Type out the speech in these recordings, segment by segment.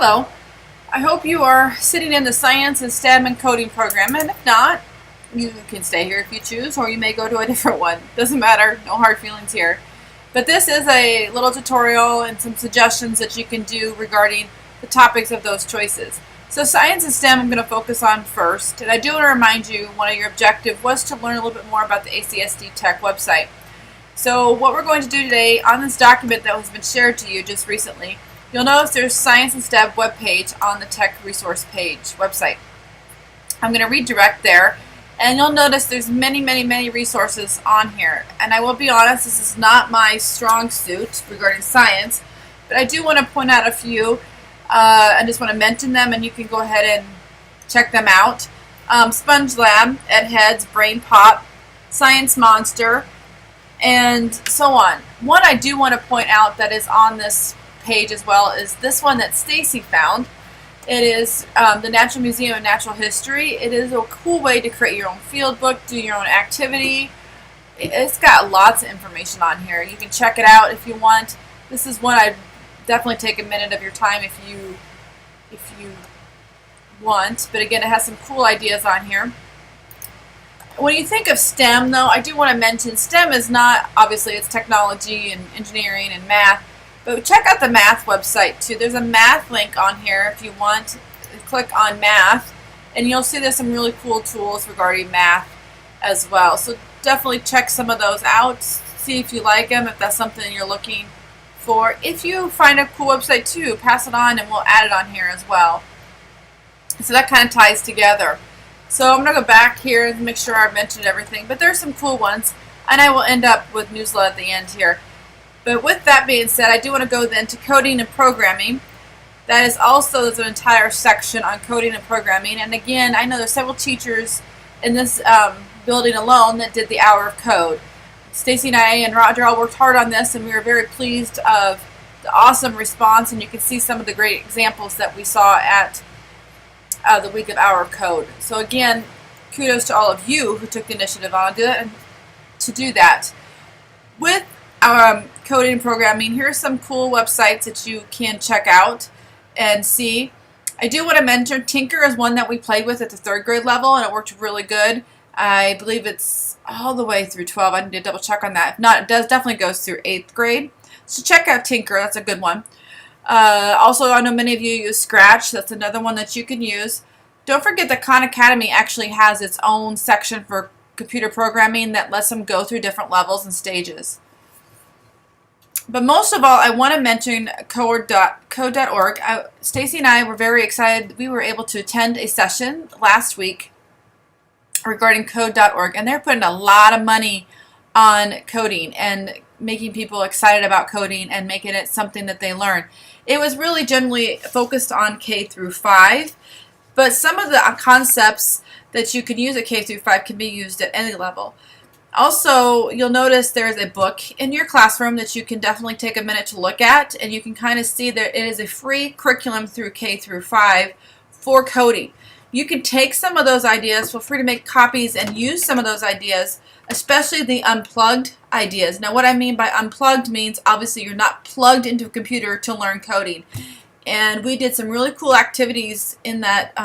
Hello. I hope you are sitting in the Science and STEM and Coding program, and if not, you can stay here if you choose, or you may go to a different one. Doesn't matter, no hard feelings here. But this is a little tutorial and some suggestions that you can do regarding the topics of those choices. So Science and STEM I'm going to focus on first, and I do want to remind you one of your objectives was to learn a little bit more about the ACSD Tech website. So what we're going to do today on this document that has been shared to you just recently, you'll notice there's Science and STEM webpage on the Tech Resource page website. I'm going to redirect there, and you'll notice there's many resources on here. And I will be honest, this is not my strong suit regarding science, but I do want to point out a few. I just want to mention them, and you can go ahead and check them out. Sponge Lab, EdHeads, Brain Pop, Science Monster, and so on. One I do want to point out that is on this page as well is this one that Stacy found. It is the Natural Museum of Natural History. It is a cool way to create your own field book, do your own activity. It's got lots of information on here. You can check it out if you want. This is one I'd definitely take a minute of your time if you want. But again, it has some cool ideas on here. When you think of STEM, though, I do want to mention STEM is not, obviously, it's technology and engineering and math. But check out the math website too. There's a math link on here if you want. Click on math, and you'll see there's some really cool tools regarding math as well. So definitely check some of those out. See if you like them, if that's something you're looking for. If you find a cool website too, pass it on and we'll add it on here as well. So that kind of ties together. So I'm going to go back here and make sure I've mentioned everything. But there's some cool ones, and I will end up with newsletter at the end here. But with that being said, I do want to go then to coding and programming. That is also, there's an entire section on coding and programming. And again, I know there's several teachers in this building alone that did the hour of code. Stacy and I and Roger all worked hard on this, and we were very pleased of the awesome response. And you can see some of the great examples that we saw at the week of hour of code. So again, kudos to all of you who took the initiative on to do that. With coding and programming, here are some cool websites that you can check out and see. I do want to mention Tinker is one that we played with at the 3rd grade level, and it worked really good. I believe it's all the way through 12. I need to double check on that. If not, it definitely goes through 8th grade. So check out Tinker. That's a good one. Also, I know many of you use Scratch. That's another one that you can use. Don't forget that Khan Academy actually has its own section for computer programming that lets them go through different levels and stages. But most of all, I want to mention code.org. Stacy and I were very excited. We were able to attend a session last week regarding code.org, and they're putting a lot of money on coding and making people excited about coding and making it something that they learn. It was really generally focused on K through 5, but some of the concepts that you can use at K through 5 can be used at any level. Also, you'll notice there's a book in your classroom that you can definitely take a minute to look at, and you can kind of see that it is a free curriculum through K through 5 for coding. You can take some of those ideas, feel free to make copies and use some of those ideas, especially the unplugged ideas. Now, what I mean by unplugged means obviously you're not plugged into a computer to learn coding. And we did some really cool activities in that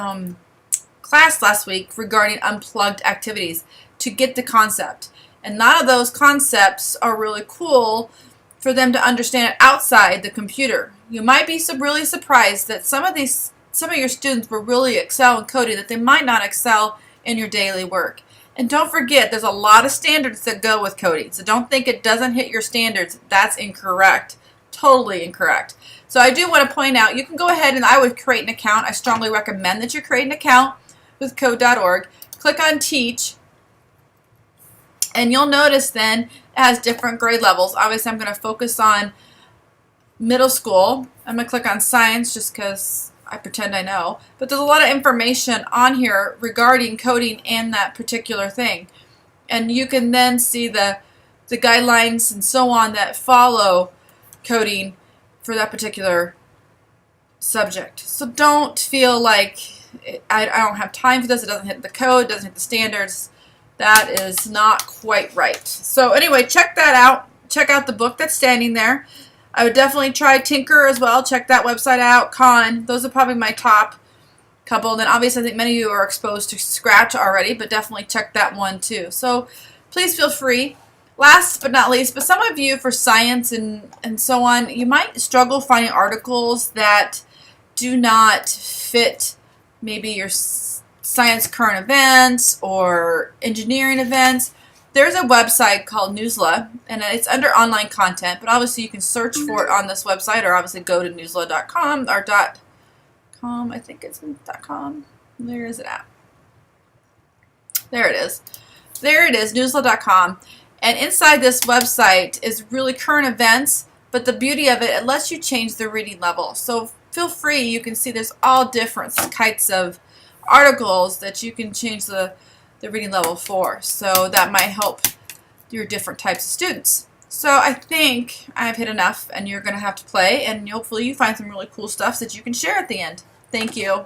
class last week regarding unplugged activities to get the concept. And a lot of those concepts are really cool for them to understand outside the computer. You might be really surprised that some of your students will really excel in coding that they might not excel in your daily work. And don't forget, there's a lot of standards that go with coding. So don't think it doesn't hit your standards. That's incorrect. Totally incorrect. So I do want to point out, you can go ahead and I would create an account. I strongly recommend that you create an account with code.org. Click on Teach. And you'll notice then it has different grade levels. Obviously, I'm going to focus on middle school. I'm going to click on Science just because I pretend I know. But there's a lot of information on here regarding coding and that particular thing. And you can then see the guidelines and so on that follow coding for that particular subject. So don't feel like I don't have time for this. It doesn't hit the code, doesn't hit the standards. That is not quite right. So anyway, check that out. Check out the book that's standing there. I would definitely try Tinker as well. Check that website out. Khan. Those are probably my top couple. And then obviously I think many of you are exposed to Scratch already, but definitely check that one too. So please feel free. Last but not least, but some of you for science and so on, you might struggle finding articles that do not fit maybe your science current events or engineering events. There's a website called Newsla, and it's under online content, but obviously you can search for it on this website, or obviously go to newsla.com or .com. I think it's .com. Where is it at? There it is. There it is, newsla.com. And inside this website is really current events, but the beauty of it, it lets you change the reading level. So feel free, you can see there's all different kinds of articles that you can change the reading level for. So that might help your different types of students. So I think I've hit enough, and you're going to have to play, and hopefully you find some really cool stuff that you can share at the end. Thank you.